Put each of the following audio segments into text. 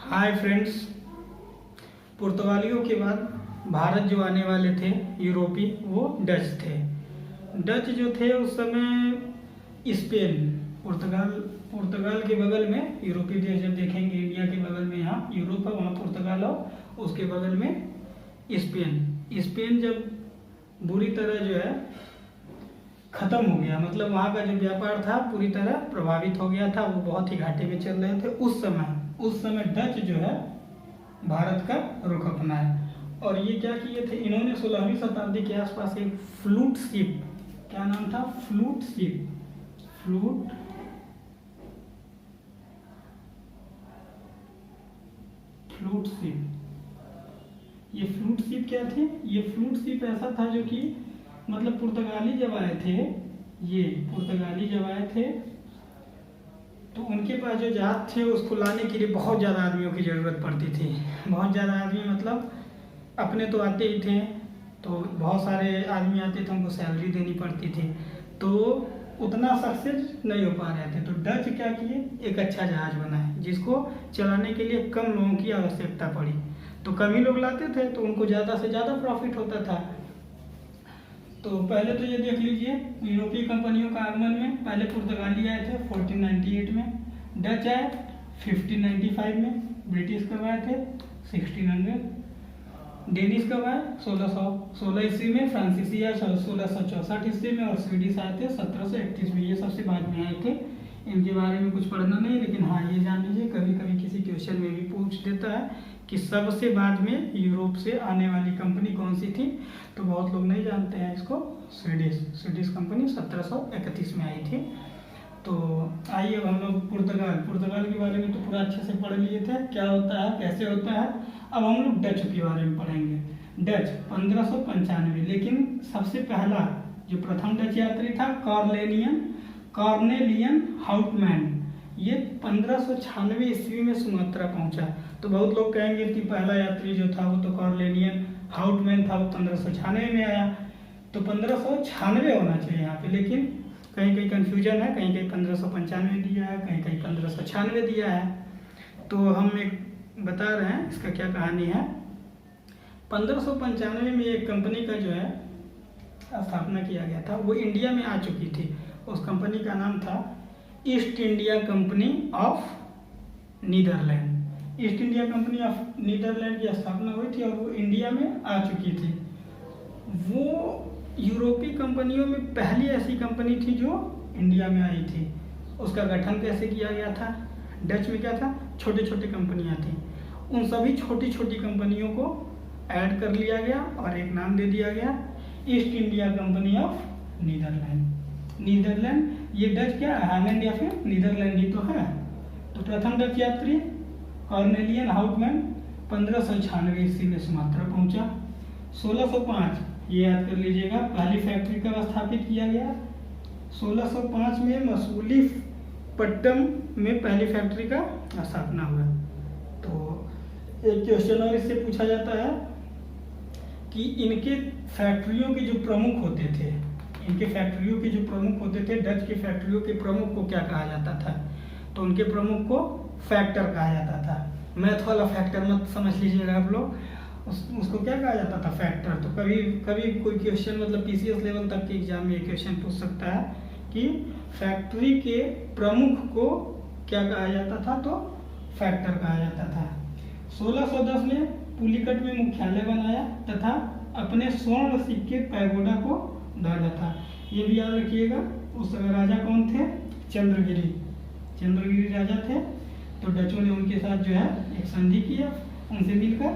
Hi friends. पुर्तगालियों के बाद भारत जो आने वाले थे यूरोपी, वो डच थे। डच जो थे उस समय स्पेन, पुर्तगाल के बगल में यूरोपीय देश जब देखेंगे, इंडिया के बगल में यहाँ यूरोप है, वहाँ पुर्तगाल हो, उसके बगल में स्पेन जब बुरी तरह जो है ख़त्म हो गया, मतलब वहाँ का जो व्यापार था पूरी तरह प्रभावित हो गया था, वो बहुत ही घाटे में चल रहे थे उस समय डच जो है भारत का रुख अपनाया। और ये क्या किए थे, इन्होंने 16वीं शताब्दी के आसपास एक फ्लूट शिप, क्या नाम था, फ्लूट शिप ये फ्लूट शिप क्या थी, ये फ्लूट शिप ऐसा था जो कि मतलब पुर्तगाली जब आए थे तो उनके पास जो जहाज थे उसको लाने के लिए बहुत ज़्यादा आदमियों की ज़रूरत पड़ती थी। बहुत ज़्यादा आदमी मतलब अपने तो आते ही थे, तो बहुत सारे आदमी आते थे, उनको सैलरी देनी पड़ती थी, तो उतना सक्सेस नहीं हो पा रहे थे। तो डच क्या किए, एक अच्छा जहाज बनाए जिसको चलाने के लिए कम लोगों की आवश्यकता पड़ी। तो कम ही लोग लाते थे तो उनको ज़्यादा से ज़्यादा प्रॉफिट होता था। तो पहले तो ये देख लीजिए, यूरोपीय कंपनियों का आगमन में पहले पुर्तगाली आए थे 1498 में, डच आए 1595 में, ब्रिटिश कब आए थे 1600, डेनिश कब आए 1616 ईस्वी में, फ्रांसीसी आए 1664 ईस्वी में, और स्वीडिश आए थे 1731 में। ये सबसे बाद में आए थे, इनके बारे में कुछ पढ़ना नहीं, लेकिन हाँ ये जान लीजिए कभी कभी किसी क्वेश्चन में भी पूछ देता है कि सबसे बाद में यूरोप से आने वाली कंपनी कौन सी थी, तो बहुत लोग नहीं जानते हैं इसको। स्वीडिश कंपनी 1731 में आई थी। तो आइए अब हम लोग पुर्तगाल के बारे में तो पूरा अच्छे से पढ़ लिए थे, क्या होता है कैसे होता है। अब हम लोग डच के बारे में पढ़ेंगे। डच 1595, लेकिन सबसे पहला जो प्रथम डच यात्री था कॉर्नेलियन हाउटमैन, ये 1596 ईस्वी में सुमात्रा पहुंचा। तो बहुत लोग कहेंगे कि पहला यात्री जो था वो तो कॉर्नेलियन हाउटमैन था, वो 1596 में आया, तो 1596 होना चाहिए यहाँ पे, लेकिन कहीं कन्फ्यूजन है, कहीं 1595 दिया है, कहीं 1596 दिया है। तो हम एक बता रहे हैं इसका क्या कहानी है। 1595 में एक कंपनी का जो है स्थापना किया गया था, वो इंडिया में आ चुकी थी। उस कंपनी का नाम था east India company of Netherlands. East India company of Netherlands की स्थापना हुई थी और वो इंडिया में आ चुकी थी। वो यूरोपीय कंपनियों में पहली ऐसी कंपनी थी जो इंडिया में आई थी। उसका गठन कैसे किया गया था, डच में क्या था, छोटे छोटे कंपनियां थी, उन सभी छोटी छोटी कंपनियों को ऐड कर लिया गया और एक नाम दे दिया गया east India company of Netherlands. ये डच क्या, हालैंड या फिर नीदरलैंड ही तो है। तो प्रथम डच यात्री कॉर्नेलियन हाउटमैन 1596 ईस्वी में सुमात्रा पहुंचा। 1605, ये याद कर लीजिएगा, पहली फैक्ट्री कब स्थापित किया गया, 1605 में मसूलीपट्टनम में पहली फैक्ट्री का स्थापना हुआ। तो एक क्वेश्चन और इससे पूछा जाता है कि इनके फैक्ट्रियों के जो प्रमुख होते थे, डच की फैक्ट्रियों के प्रमुख को क्या कहा जाता था, तो उनके प्रमुख को फैक्टर कहा जाता था। मैथ वाला फैक्टर मत समझ लीजिएगा आप लोग, उसको क्या कहा जाता था, फैक्टर। तो कभी कोई क्वेश्चन मतलब पीसीएस लेवल तक के एग्जाम में क्वेश्चन पूछ सकता है कि फैक्ट्री के प्रमुख को क्या कहा जाता था, तो फैक्टर कहा जाता था। 1610 में पुलिकट में मुख्यालय बनाया तथा अपने स्वर्ण सिक्के पैगोडा को डाला था। ये भी याद रखिएगा। उस समय राजा कौन थे, चंद्रगिरी राजा थे। तो डचों ने उनके साथ जो है एक संधि किया, उनसे मिलकर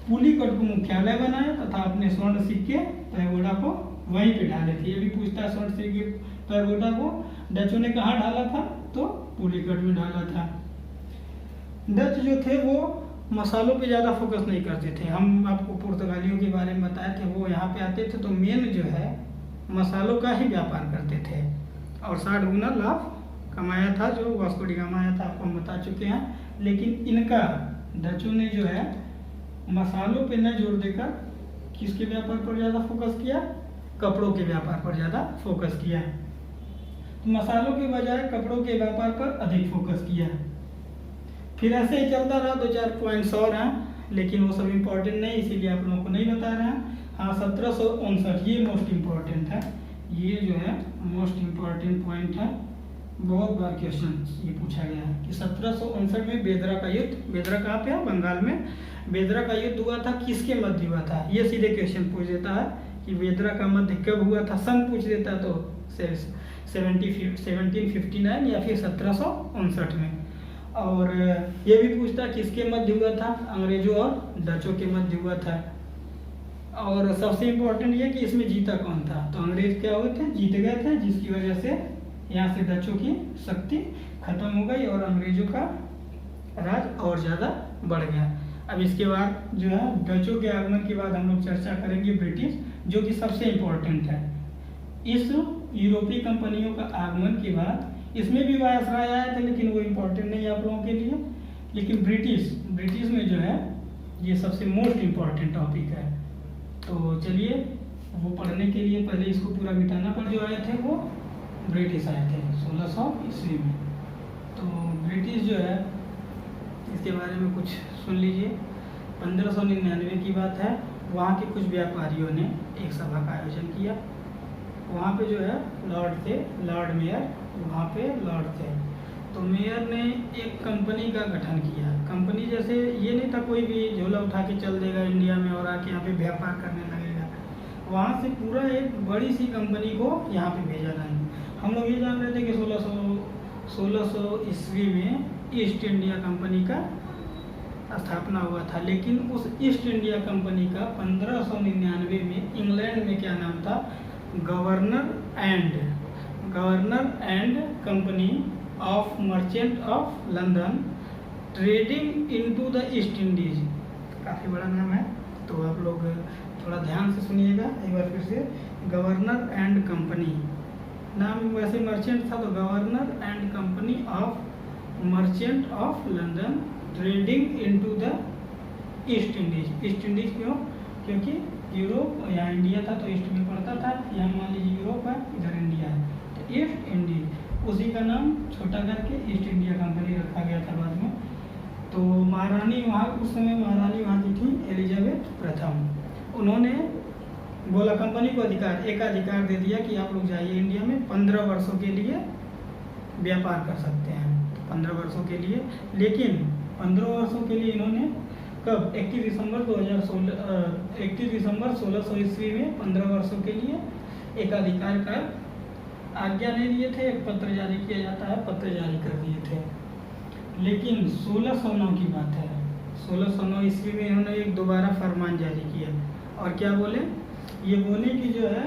पुलिकट को मुख्यालय बनाया तथा अपने स्वर्ण सिक्के पैगोडा को वहीं पे डाले थे। ये भी पूछता है, स्वर्ण सिक्के पैगोडा को डचों ने कहाँ डाला था, तो पुलिकट में डाला था। डच जो थे वो मसालों पे ज़्यादा फोकस नहीं करते थे। हम आपको पुर्तगालियों के बारे में बताए थे, वो यहाँ पे आते थे तो मेन जो है मसालों का ही व्यापार करते थे और 60 गुना लाभ कमाया था, जो वास्को डी गामा आया था, आपको हम बता चुके हैं। लेकिन इनका डचों ने जो है मसालों पे न जोर देकर किसके व्यापार पर ज़्यादा फोकस किया, कपड़ों के व्यापार पर ज़्यादा फोकस किया। तो मसालों के बजाय कपड़ों के व्यापार पर अधिक फोकस किया। फिर ऐसे ही चलता रहा, 2-4 पॉइंट्स और हैं, लेकिन वो सब इम्पोर्टेंट नहीं, इसीलिए आप लोगों को नहीं बता रहे हैं। हाँ, 1759 ये मोस्ट इम्पोर्टेंट है, ये जो है मोस्ट इम्पोर्टेंट पॉइंट है। बहुत बार क्वेश्चन ये पूछा गया है कि 1759 में बेदरा का युद्ध, बेदरा कहाँ पे है? बंगाल में। बेदरा का युद्ध हुआ था, किसके मध्य हुआ था? ये सीधे क्वेश्चन पूछ देता है कि बेदरा का मध्य कब हुआ था, सन पूछ देता तो 1759 या फिर 1759 में। और ये भी पूछता किसके मध्य हुआ था? अंग्रेजों और डचों के मध्य हुआ था। और सबसे इम्पोर्टेंट ये कि इसमें जीता कौन था? तो अंग्रेज क्या हुए थे? जीत गए थे, जिसकी वजह से यहाँ से डचों की शक्ति खत्म हो गई और अंग्रेजों का राज और ज़्यादा बढ़ गया। अब इसके बाद जो है डचों के आगमन के बाद हम लोग चर्चा करेंगे ब्रिटिश, जो कि सबसे इम्पोर्टेंट है। इस यूरोपीय कंपनियों का आगमन के बाद इसमें भी वायसराय आए थे, लेकिन वो इम्पोर्टेंट नहीं है आप लोगों के लिए। लेकिन ब्रिटिश में जो है ये सबसे मोस्ट इम्पोर्टेंट टॉपिक है। तो चलिए वो पढ़ने के लिए पहले इसको पूरा मिटाना पर जो आए थे वो ब्रिटिश आए थे 1600 ईस्वी में। तो ब्रिटिश जो है इसके बारे में कुछ सुन लीजिए। 1599 की बात है, वहाँ के कुछ व्यापारियों ने एक सभा का आयोजन किया। वहाँ पे जो है लॉर्ड थे, लॉर्ड मेयर वहाँ पे लॉर्ड थे। तो मेयर ने एक कंपनी का गठन किया। कंपनी जैसे ये नहीं था कोई भी झोला उठा के चल देगा इंडिया में और आके यहाँ पे व्यापार करने लगेगा। वहाँ से पूरा एक बड़ी सी कंपनी को यहाँ पे भेजा गया। हम लोग ये जान रहे थे कि 1600 ईस्वी में ईस्ट इंडिया कंपनी का स्थापना हुआ था, लेकिन उस ईस्ट इंडिया कंपनी का 1599 में इंग्लैंड में क्या नाम था? Governor and company of merchant of London trading into the east Indies. काफ़ी बड़ा नाम है, तो आप लोग थोड़ा ध्यान से सुनिएगा एक बार फिर से। गवर्नर एंड कंपनी, नाम वैसे मर्चेंट था तो governor and company of merchant of London trading into the east Indies. East Indies क्यों? क्योंकि यूरोप यहाँ इंडिया था तो ईस्ट में पड़ता था, यहाँ मान लीजिए यूरोप है, इधर इंडिया है, तो ईस्ट इंडीज उसी का नाम छोटा करके ईस्ट इंडिया कंपनी रखा गया था बाद में। तो महारानी वहाँ उस समय महारानी वहाँ की थी एलिजाबेथ प्रथम। उन्होंने बोला कंपनी को एकाधिकार दे दिया कि आप लोग जाइए इंडिया में 15 वर्षों के लिए व्यापार कर सकते हैं, 15 वर्षों के लिए। लेकिन 15 वर्षों के लिए इन्होंने कब? 31 दिसंबर 1600 ईस्वी में 15 वर्षों के लिए एकाधिकार का आज्ञा नहीं दिए थे। एक पत्र जारी किया जाता है, पत्र जारी कर दिए थे। लेकिन 1609 की बात है, 1609 ईस्वी में इन्होंने एक दोबारा फरमान जारी किया और क्या बोले? ये बोले कि जो है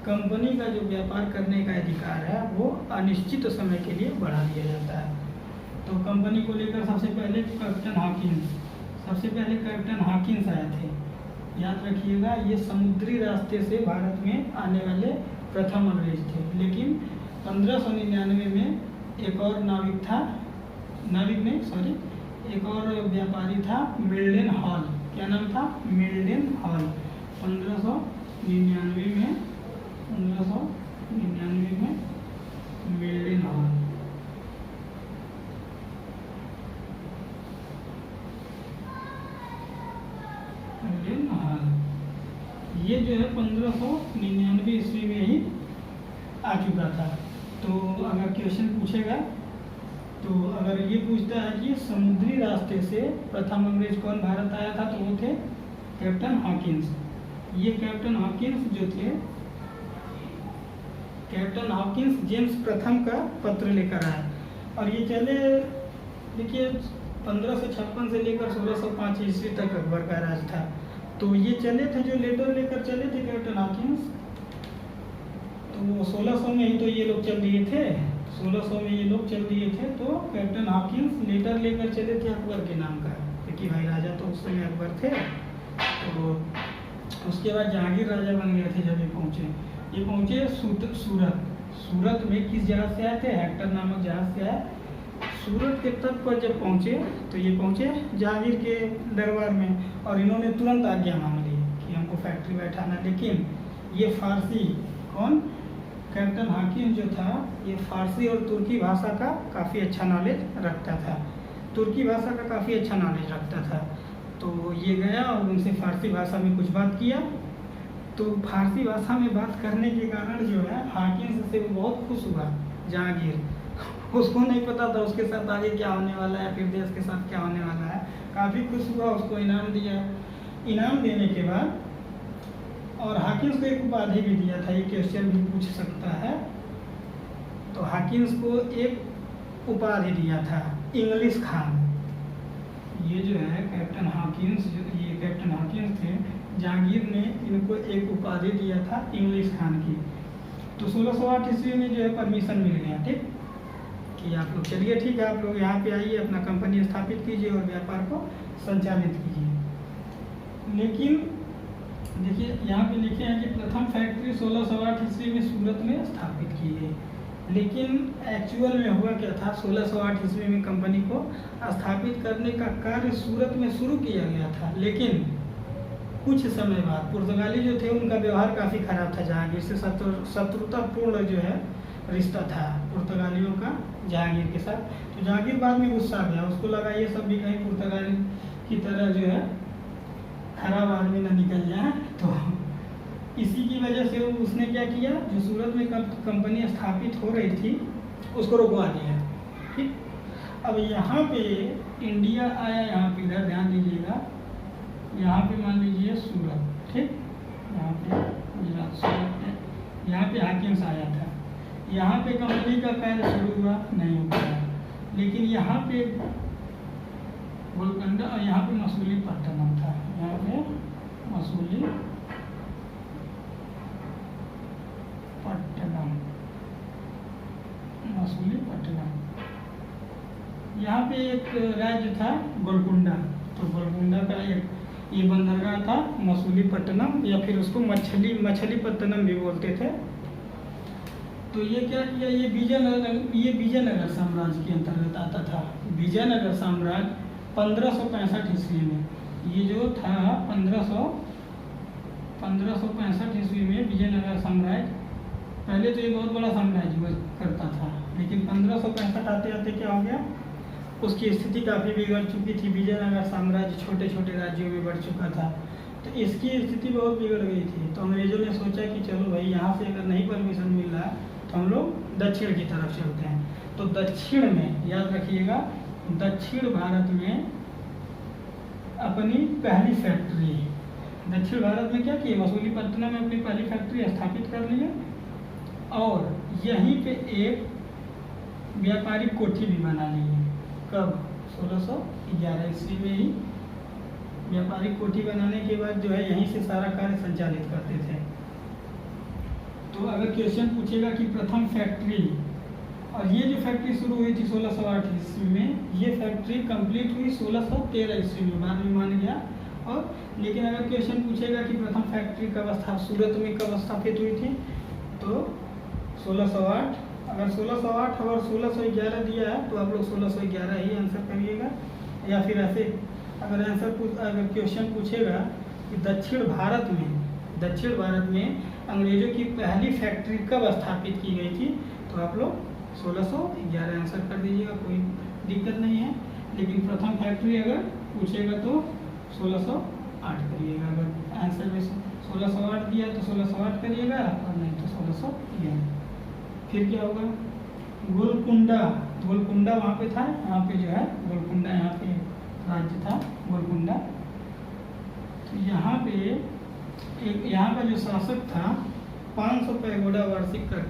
कंपनी का जो व्यापार करने का अधिकार है वो अनिश्चित समय के लिए बढ़ा दिया जाता है। तो कंपनी को लेकर सबसे पहले कैप्टन हॉकिंस आए थे। याद रखिएगा, ये समुद्री रास्ते से भारत में आने वाले प्रथम अंग्रेज थे। लेकिन 1599 में एक और एक और व्यापारी था, मिल्डन हॉल। क्या नाम था? मिल्डन हॉल। 1599 में मिल्डन हॉल। ये जो है 1599 ईस्वी में ही आ चुका था। तो अगर क्वेश्चन पूछेगा तो अगर ये पूछता है कि समुद्री रास्ते से प्रथम अंग्रेज कौन भारत आया था, तो वो थे कैप्टन हॉकिंस। ये कैप्टन हॉकिंस जो थे, कैप्टन हॉकिंस जेम्स प्रथम का पत्र लेकर आए और ये चले, देखिए 1556 से लेकर 1605 ईस्वी तक अकबर का राज था। तो ये चले थे, जो लेटर लेकर चले थे कैप्टन हॉकिंस, तो 1600 में ही तो ये लोग चल दिए थे। 1600 में ये लोग चल दिए थे, तो कैप्टन हॉकिंस लेटर लेकर चले थे अकबर के नाम का, क्योंकि भाई राजा तो उस समय अकबर थे। तो उसके बाद जहांगीर राजा बन गए थे जब ये पहुँचे सूरत में। किस जहाज से आए थे? हेक्टर नामक जहाज से आए। सूरत के तट पर जब पहुँचे तो ये पहुँचे जहांगीर के दरबार में और इन्होंने तुरंत आज्ञा मांग ली कि हमको फैक्ट्री बैठाना। लेकिन ये फारसी, कौन? कैप्टन हॉकिंस जो था, ये फारसी और तुर्की भाषा का काफ़ी अच्छा नॉलेज रखता था। तुर्की भाषा का काफ़ी अच्छा नॉलेज रखता था। तो ये गया और उनसे फारसी भाषा में कुछ बात किया। तो फारसी भाषा में बात करने के कारण जो है हाकिम से वो बहुत खुश हुआ जहांगीर। उसको नहीं पता था उसके साथ आगे क्या होने वाला है, फिर देश के साथ क्या होने वाला है। काफ़ी खुश हुआ, उसको इनाम दिया। इनाम देने के बाद और हाकिम्स को एक उपाधि भी दिया था, ये क्वेश्चन भी पूछ सकता है। तो हाकिम्स को एक उपाधि दिया था इंग्लिश खान। ये जो है कैप्टन हाकिम्स, ये कैप्टन हाकिम्स थे, जहांगीर ने इनको एक उपाधि दिया था इंग्लिश खान की। तो 1608 ईस्वी में जो है परमिशन मिल गया, ठीक, कि आप लोग चलिए ठीक है, आप लोग यहाँ पे आइए, अपना कंपनी स्थापित कीजिए और व्यापार को संचालित कीजिए। लेकिन देखिए यहाँ पे लिखे हैं कि प्रथम फैक्ट्री 1608 ईस्वी में सूरत में स्थापित की गई। लेकिन एक्चुअल में हुआ क्या था, 1608 ईस्वी में कंपनी को स्थापित करने का कार्य सूरत में शुरू किया गया था। लेकिन कुछ समय बाद पुर्तगाली जो थे उनका व्यवहार काफ़ी खराब था, जहांगीर से शत्रुतापूर्ण जो है रिश्ता था पुर्तगालियों का जहांगीर के साथ। तो जहांगीर बाद में गुस्सा आ गया, उसको लगा ये सब भी कहीं पुर्तगाली की तरह जो है खराब आदमी ना निकल जाए। तो इसी की वजह से उसने क्या किया, जो सूरत में कंपनी स्थापित हो रही थी उसको रुकवा दिया, ठीक। अब यहाँ पे इंडिया आया, यहाँ पे इधर ध्यान दीजिएगा, यहाँ पे मान लीजिए सूरत, ठीक, यहाँ पे गुजरात सूरत में यहाँ पे हाकिम्स आया था। यहाँ पे कंपनी का कार्य शुरू हुआ नहीं हो पाया। लेकिन यहाँ पे गोलकुंडा और यहाँ पे मसूलीपट्टनम था, यहाँ पे मसूलीपट्टनम, यहाँ पे एक राज्य था गोलकुंडा। तो गोलकुंडा का एक ये बंदरगाह था मसूलीपट्टनम, या फिर उसको मछलीपट्टनम भी बोलते थे। तो ये क्या किया, ये विजयनगर साम्राज्य के अंतर्गत आता था। विजयनगर साम्राज्य 1565 ईस्वी में, ये जो था 1565 ईस्वी में विजयनगर साम्राज्य, पहले तो ये बहुत बड़ा साम्राज्य हुआ करता था, लेकिन 1565 आते आते क्या हो गया, उसकी स्थिति काफ़ी बिगड़ चुकी थी। विजयनगर साम्राज्य छोटे छोटे राज्यों में बढ़ चुका था, तो इसकी स्थिति बहुत बिगड़ गई थी। तो अंग्रेजों ने सोचा कि चलो भाई, यहाँ से अगर नहीं परमिशन मिल रहा तो हम लोग दक्षिण की तरफ चलते हैं। तो दक्षिण में, याद रखिएगा, दक्षिण भारत में अपनी पहली फैक्ट्री, दक्षिण भारत में क्या किए, मसूलीपट्टनम में अपनी पहली फैक्ट्री स्थापित कर लिए और यहीं पे एक व्यापारिक कोठी भी बना ली है। कब, 1611 ईस्वी में ही व्यापारिक कोठी बनाने के बाद जो है यहीं से सारा कार्य संचालित करते थे। तो अगर क्वेश्चन पूछेगा कि प्रथम फैक्ट्री, और ये जो फैक्ट्री शुरू हुई थी 1608 ईस्वी में, ये फैक्ट्री कंप्लीट हुई 1613 ईस्वी में, बाद में मान गया। और लेकिन अगर क्वेश्चन पूछेगा कि प्रथम फैक्ट्री सूरत में कब स्थापित हुई थी, तो 1608, अगर 1608 और 1611 दिया है तो आप लोग 1611 ही आंसर करिएगा। या फिर ऐसे अगर क्वेश्चन पूछेगा कि दक्षिण भारत में अंग्रेजों की पहली फैक्ट्री कब स्थापित की गई थी, तो आप लोग 1611 आंसर कर दीजिएगा, कोई दिक्कत नहीं है। लेकिन प्रथम फैक्ट्री अगर पूछेगा तो 1608 करिएगा। अगर आंसर में 1608 दिया तो 1608 करिएगा, और नहीं तो 1611। फिर क्या होगा, गोलकुंडा वहाँ पे था, यहाँ पे जो है गोलकुंडा, यहाँ पे राज्य था गोलकुंडा। तो यहाँ पे यहाँ का जो शासक था 500 पैगोडा वार्षिक कर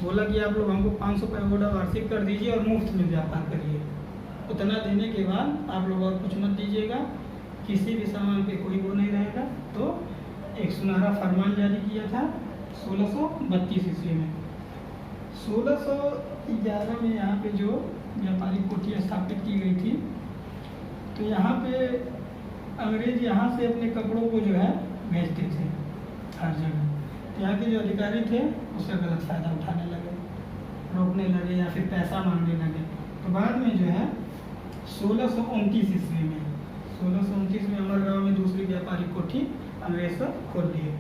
बोला कि आप लोग हमको 500 पैगोडा वार्षिक कर दीजिए और मुफ्त में व्यापार करिए। उतना देने के बाद आप लोग और कुछ मत दीजिएगा, किसी भी सामान पे कोई वो नहीं रहेगा। तो एक सुनहरा फरमान जारी किया था 1632 ईस्वी में। 1611 में यहाँ पे जो व्यापारिक कोठी स्थापित की गई थी, तो यहाँ पे अंग्रेज यहाँ से अपने कपड़ों को जो है भेजते थे हर जगह। तो यहाँ के जो अधिकारी थे उसका गलत फ़ायदा उठाने लगे, रोकने लगे या फिर पैसा मांगने लगे। तो बाद में जो है 1629 ईस्वी में, 1629 में अमरगांव में दूसरी व्यापारिक कोठी अंग्रेज सब खोल दिए।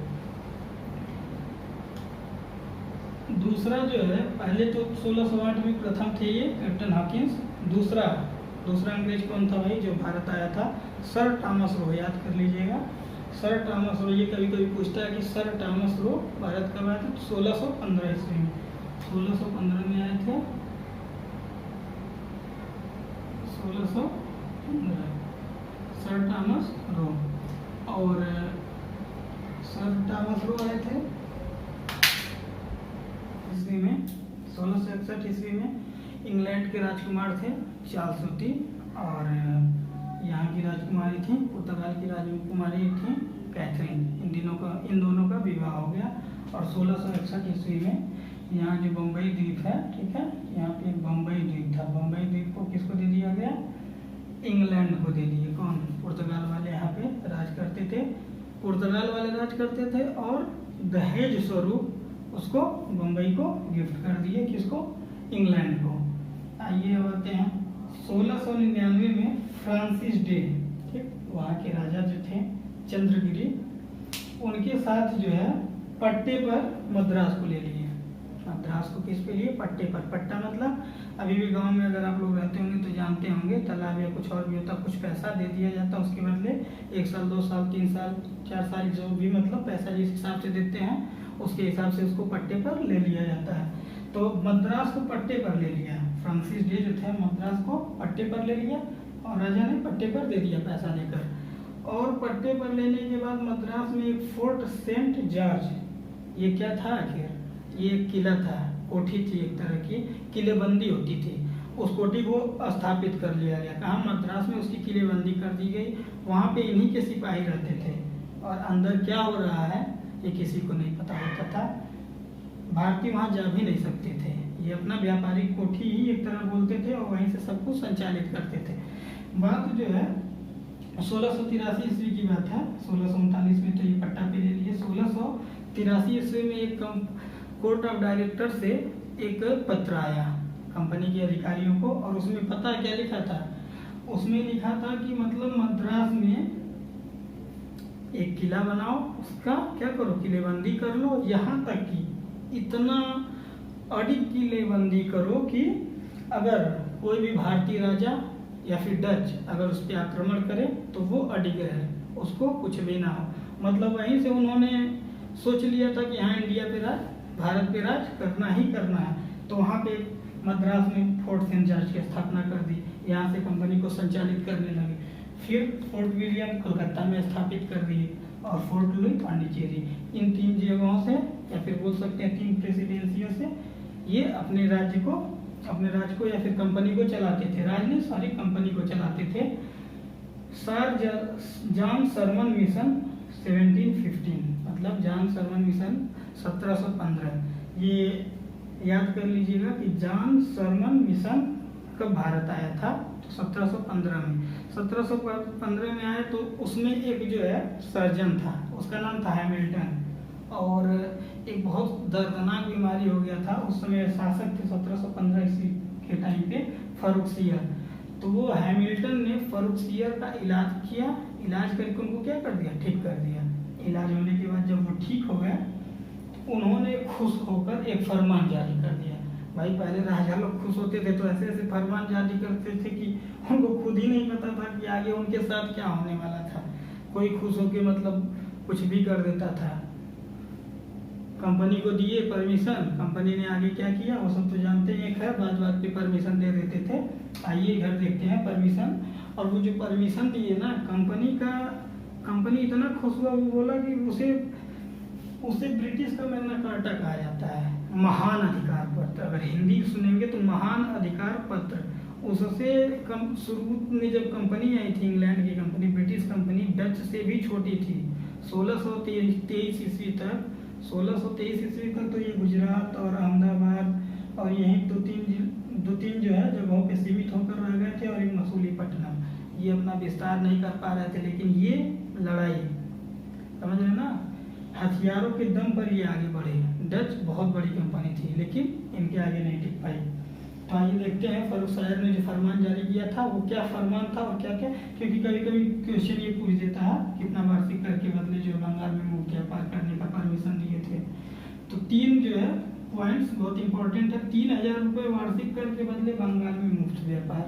दूसरा जो है, पहले तो 1608 में प्रथम थे ये कैप्टन हॉकिंस, दूसरा दूसरा अंग्रेज कौन था भाई जो भारत आया था? सर टॉमस रो, याद कर लीजिएगा। सर टॉमस रो, ये कभी कभी पूछता है कि सर टॉमस रो भारत कब आए थे? 1615 ईस्वी में, 1615 में आए थे, 1615 सर टॉमस रो। और सर टॉमस रो आए थे ईस्वी में 1661 ईस्वी में। इंग्लैंड के राजकुमार थे चार्ल्स होती, और यहाँ की राजकुमारी थी, पुर्तगाल की राजकुमारी थी कैथरीन। इन दोनों का विवाह हो गया। और 1661 ईस्वी में यहाँ जो बम्बई द्वीप है, ठीक है, यहाँ पे एक बम्बई द्वीप था। बम्बई द्वीप को किसको दे दिया गया? इंग्लैंड को दे दिए। कौन? पुर्तगाल वाले यहाँ पे राज करते थे, पुर्तगाल वाले राज करते थे, और दहेज स्वरूप उसको बम्बई को गिफ्ट कर दिए। किसको? इंग्लैंड को। आइए अब आते हैं 1699 में फ्रांसिस डे, ठीक, वहाँ के राजा जो थे चंद्रगिरी, उनके साथ जो है पट्टे पर मद्रास को ले लिए। मद्रास को किस पे लिए? पट्टे पर। पट्टा मतलब अभी भी गांव में अगर आप लोग रहते होंगे तो जानते होंगे, तालाब या कुछ और भी होता, कुछ पैसा दे दिया जाता, उसके बदले 1 साल 2 साल 3 साल 4 साल जो भी मतलब पैसा जिस हिसाब से देते हैं उसके हिसाब से उसको पट्टे पर ले लिया जाता है। तो मद्रास को पट्टे पर ले लिया। फ्रांसिस डे जो थे मद्रास को पट्टे पर ले लिया, और राजा ने पट्टे पर दे दिया पैसा लेकर। और पट्टे पर लेने के बाद मद्रास में एक फोर्ट सेंट जॉर्ज, ये क्या था आखिर? ये एक किला था, कोठी थी, एक तरह की किलेबंदी होती थी। उस कोठी को स्थापित कर लिया गया। कहाँ? मद्रास में उसकी किलेबंदी कर दी गई। वहाँ पे इन्हीं के सिपाही रहते थे, और अंदर क्या हो रहा है ये किसी को नहीं पता होता था। भारतीय वहाँ जा भी नहीं सकते थे। ये अपना व्यापारिक कोठी ही एक तरह बोलते थे, और वहीं से सब कुछ संचालित करते थे। बात जो है 1683 ईस्वी की बात है। 1639 में तो ये पट्टा पे ले लिए। 1683 ईस्वी में एक कोर्ट ऑफ डायरेक्टर से एक पत्र आया कंपनी के अधिकारियों को, और उसमें पता क्या लिखा था? उसमें लिखा था कि मतलब मद्रास में एक किला बनाओ, उसका क्या करो? किलेबंदी कर लो। यहाँ तक कि इतना अडिग किलेबंदी करो कि अगर कोई भी भारतीय राजा या फिर डच अगर उस पर आक्रमण करे तो वो अडिग रहे, उसको कुछ भी ना हो। मतलब वहीं से उन्होंने सोच लिया था कि यहाँ इंडिया पे राज, भारत पे राज करना ही करना है। तो वहाँ पे मद्रास में फोर्ट सेंट जॉर्ज की स्थापना कर दी। यहाँ से कंपनी को संचालित करने लगे। फिर फोर्ट विलियम कलकत्ता में स्थापित कर दिए, और फोर्ट लुई पांडिचेरी। इन 3 जगहों से, या फिर बोल सकते हैं 3 प्रेसिडेंसियों से, ये अपने राज्य को या फिर कंपनी को चलाते थे। राज्य नहीं, सॉरी, कंपनी को चलाते थे। सर जॉन सरमन मिशन 1715, मतलब जॉन सरमन मिशन 1715। ये याद कर लीजिएगा कि जॉन सरमन मिशन कब भारत आया था? तो 1715 में। 1715 में आया तो उसमें एक जो है सर्जन था, उसका नाम था हैमिल्टन, और एक बहुत दर्दनाक बीमारी हो गया था। उस समय शासक थे 1715 ईस्वी के टाइम पे फर्रुखसियर। तो वो हैमिल्टन ने फर्रुखसियर का इलाज किया। इलाज करके उनको क्या कर दिया? ठीक कर दिया। इलाज होने के बाद जब वो ठीक हो गए, उन्होंने खुश होकर एक फरमान जारी कर दिया। भाई पहले राजा लोग खुश होते थे तो ऐसे ऐसे फरमान जारी करते थे कि उनको खुद ही नहीं पता था कि आगे उनके साथ क्या होने वाला था। कोई खुश होकर मतलब कुछ भी कर देता था। कंपनी को दिए परमिशन, कंपनी ने आगे क्या किया वो सब तो जानते हैं। खैर बात बात पे परमिशन दे देते थे। आइए घर देखते हैं परमिशन। और वो जो परमिशन दिए ना, कंपनी इतना खुश हुआ, वो बोला कि उसे ब्रिटिश का मैग्ना कार्टा कहा जाता है, महान अधिकार पत्र। अगर हिंदी सुनेंगे तो महान अधिकार पत्र। उससे शुरू में जब कंपनी आई थी, इंग्लैंड की कंपनी, ब्रिटिश कंपनी, डच से भी छोटी थी। 1623 ईस्वी तक 1623 ईस्वी तक तो ये गुजरात और अहमदाबाद और यही दो तीन जो है जगहों पे सीमित होकर रह गए थे, और एक मसूलीपट्टनम, ये अपना विस्तार नहीं कर पा रहे थे। लेकिन ये लड़ाई, समझ रहे ना, हथियारों के दम पर ये आगे बढ़े। डच बहुत बड़ी कंपनी थी लेकिन इनके आगे नहीं टिक पाई। तो आइए देखते हैं फर्रुखसियर ने जो फरमान जारी किया था वो क्या फरमान था और क्या क्या, क्योंकि कभी कभी क्वेश्चन ये पूछ देता है कितना वार्षिक कर के बदले जो बंगाल में मुख्य व्यापार करने का परमिशन दिए थे। तो 3 जो है पॉइंट्स बहुत इंपॉर्टेंट है। 3000 रुपये वार्षिक कर के बदले बंगाल में मुफ्त व्यापार,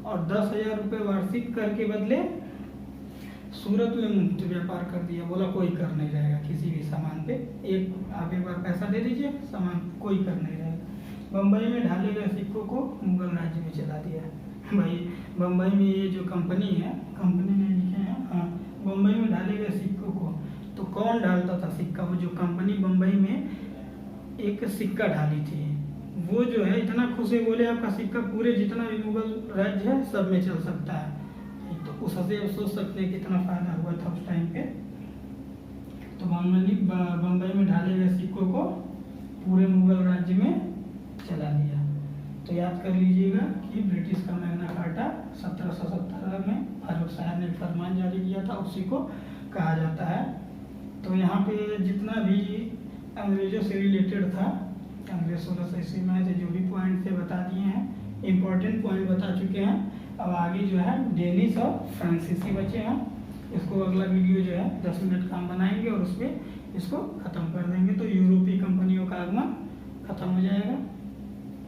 और 10,000 रुपये वार्षिक कर के बदले सूरत में मुफ्त व्यापार कर दिया। बोला कोई कर नहीं रहेगा किसी भी सामान पे, आप एक बार पैसा दे दीजिए, सामान कोई कर नहीं रहेगा। बम्बई में ढाले गए सिक्कों को मुगल राज्य में चला दिया। भाई बम्बई में ये जो कंपनी है, कंपनी ने लिखे हैं, हाँ, बम्बई में ढाले गए सिक्कों को, तो कौन डालता था सिक्का? वो जो कंपनी बम्बई में एक सिक्का ढाली थी, वो जो है इतना खुश है, बोले आपका सिक्का पूरे जितना भी मुगल राज्य है सब में चल सकता है। तो उस हंसे आप सोच सकते हैं कितना फायदा हुआ था उस टाइम पे। तो बम्बई में ढाले गए सिक्कों को पूरे मुगल राज्य में चला दिया। तो याद कर लीजिएगा कि ब्रिटिश का मैग्ना कार्टा 1717 में फारूक शाह ने फरमान जारी किया था, उसी को कहा जाता है। तो यहाँ पे जितना भी अंग्रेजों से रिलेटेड था, अंग्रेज 1600 ईस्वी में थे, जो भी पॉइंट थे बता दिए हैं, इम्पोर्टेंट पॉइंट बता चुके हैं। अब आगे जो है डेनिश और फ्रांसीसी बचे हैं, इसको अगला वीडियो जो है 10 मिनट का हम बनाएंगे और उस पर इसको ख़त्म कर देंगे। तो यूरोपीय कंपनियों का आगमन खत्म हो जाएगा।